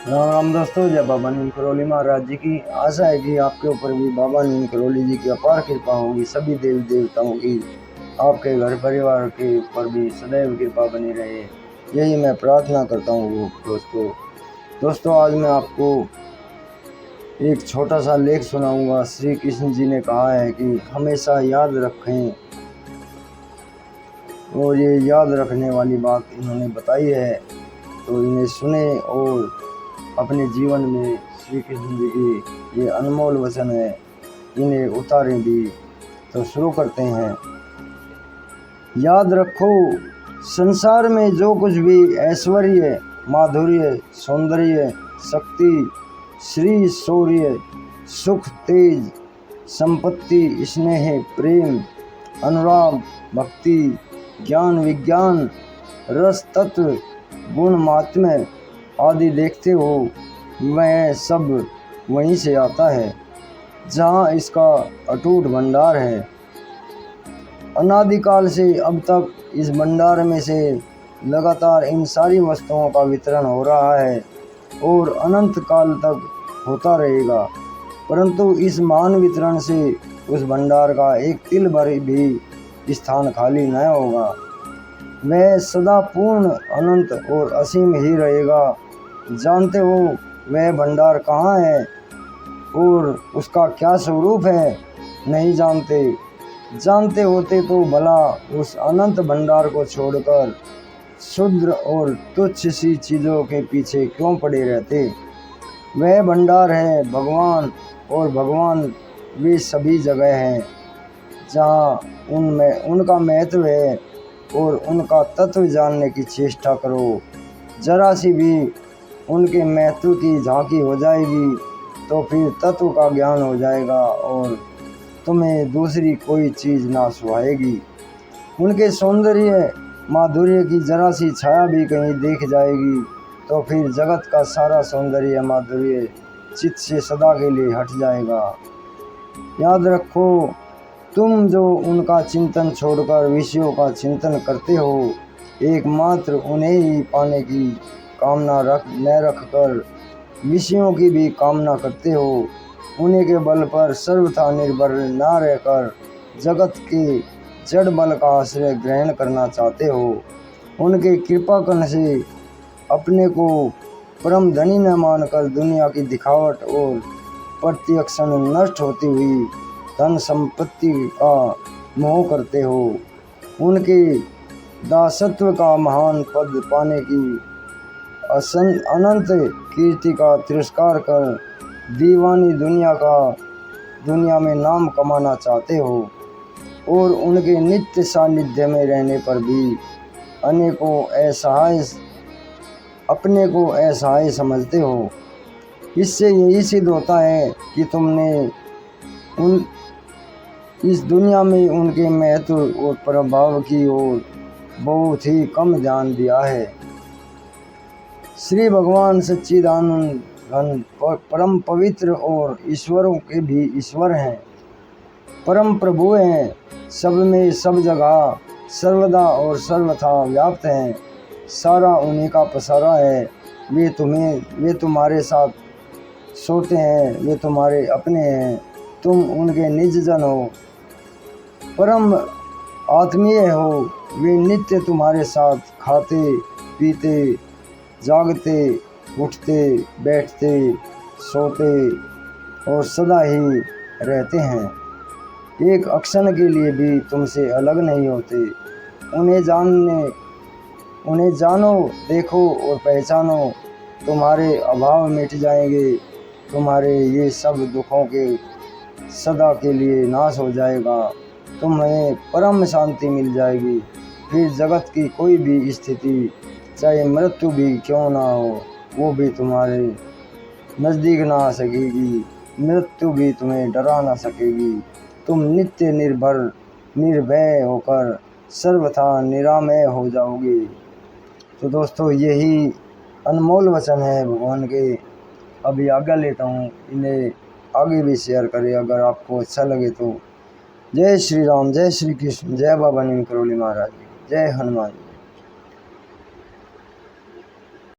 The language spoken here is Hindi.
राम राम दोस्तों, जय बाबा नीम करौली महाराज जी की। आशा है कि आपके ऊपर भी बाबा नीम करौली जी की अपार कृपा होगी। सभी देवी देवताओं की आपके घर परिवार के ऊपर भी सदैव कृपा बनी रहे, यही मैं प्रार्थना करता हूँ। दोस्तों आज मैं आपको एक छोटा सा लेख सुनाऊंगा। श्री कृष्ण जी ने कहा है कि हमेशा याद रखें, और ये याद रखने वाली बात इन्होंने बताई है, तो इन्हें सुने और अपने जीवन में श्री कृष्ण जी की ये अनमोल वचन है, इन्हें उतारें भी। तो शुरू करते हैं। याद रखो, संसार में जो कुछ भी ऐश्वर्य, माधुर्य, सौंदर्य, शक्ति, श्री, शौर्य, सुख, तेज, संपत्ति, स्नेह, प्रेम, अनुराग, भक्ति, ज्ञान, विज्ञान, रस, तत्व, गुण, महात्म्य आदि देखते हो, वह सब वहीं से आता है जहाँ इसका अटूट भंडार है। अनादिकाल से अब तक इस भंडार में से लगातार इन सारी वस्तुओं का वितरण हो रहा है और अनंत काल तक होता रहेगा, परंतु इस महान वितरण से उस भंडार का एक तिल भर भी स्थान खाली न होगा। वह सदा पूर्ण, अनंत और असीम ही रहेगा। जानते हो वह भंडार कहाँ है और उसका क्या स्वरूप है? नहीं जानते। जानते होते तो भला उस अनंत भंडार को छोड़कर क्षुद्र और तुच्छ सी चीज़ों के पीछे क्यों पड़े रहते। वह भंडार है भगवान, और भगवान वे सभी जगह हैं जहाँ उनमें उनका महत्व है, और उनका तत्व जानने की चेष्टा करो। जरा सी भी उनके महत्व की झांकी हो जाएगी तो फिर तत्व का ज्ञान हो जाएगा और तुम्हें दूसरी कोई चीज़ ना सुहाएगी। उनके सौंदर्य, माधुर्य की जरा सी छाया भी कहीं देख जाएगी तो फिर जगत का सारा सौंदर्य, माधुर्य चित्त से सदा के लिए हट जाएगा। याद रखो, तुम जो उनका चिंतन छोड़कर विषयों का चिंतन करते हो, एकमात्र उन्हें ही पाने की कामना न रखकर विषयों की भी कामना करते हो, उन्हीं के बल पर सर्वथा निर्भर न रहकर जगत के जड़ बल का आश्रय ग्रहण करना चाहते हो। उनके कृपा करने से अपने को परम धनी न मानकर दुनिया की दिखावट और प्रतिक्षण नष्ट होती हुई धन संपत्ति का मोह करते हो। उनके दासत्व का महान पद पाने की अनंत कीर्ति का तिरस्कार कर दीवानी दुनिया में नाम कमाना चाहते हो, और उनके नित्य सानिध्य में रहने पर भी अपने को असहाय समझते हो। इससे यही सिद्ध होता है कि तुमने इस दुनिया में उनके महत्व और प्रभाव की ओर बहुत ही कम ध्यान दिया है। श्री भगवान सच्चिदानंद घन परम पवित्र और ईश्वरों के भी ईश्वर हैं, परम प्रभु हैं, सब में सब जगह सर्वदा और सर्वथा व्याप्त हैं। सारा उन्हीं का पसारा है। वे तुम्हारे साथ सोते हैं, वे तुम्हारे अपने हैं, तुम उनके निज जन हो, परम आत्मीय हो। वे नित्य तुम्हारे साथ खाते पीते, जागते, उठते, बैठते, सोते और सदा ही रहते हैं। एक क्षण के लिए भी तुमसे अलग नहीं होते। उन्हें जानो, देखो और पहचानो, तुम्हारे अभाव मिट जाएंगे। तुम्हारे ये सब दुखों के सदा के लिए नाश हो जाएगा। तुम्हें परम शांति मिल जाएगी। फिर जगत की कोई भी स्थिति, चाहे मृत्यु भी क्यों ना हो, वो भी तुम्हारे नज़दीक ना आ सकेगी। मृत्यु भी तुम्हें डरा ना सकेगी। तुम नित्य निर्भय होकर सर्वथा निरामय हो जाओगे। तो दोस्तों यही अनमोल वचन है भगवान के। अभी आगे लेता हूँ, इन्हें आगे भी शेयर करें अगर आपको अच्छा लगे तो। जय श्री राम, जय श्री कृष्ण, जय बाबा नीम करौली महाराज, जय हनुमान।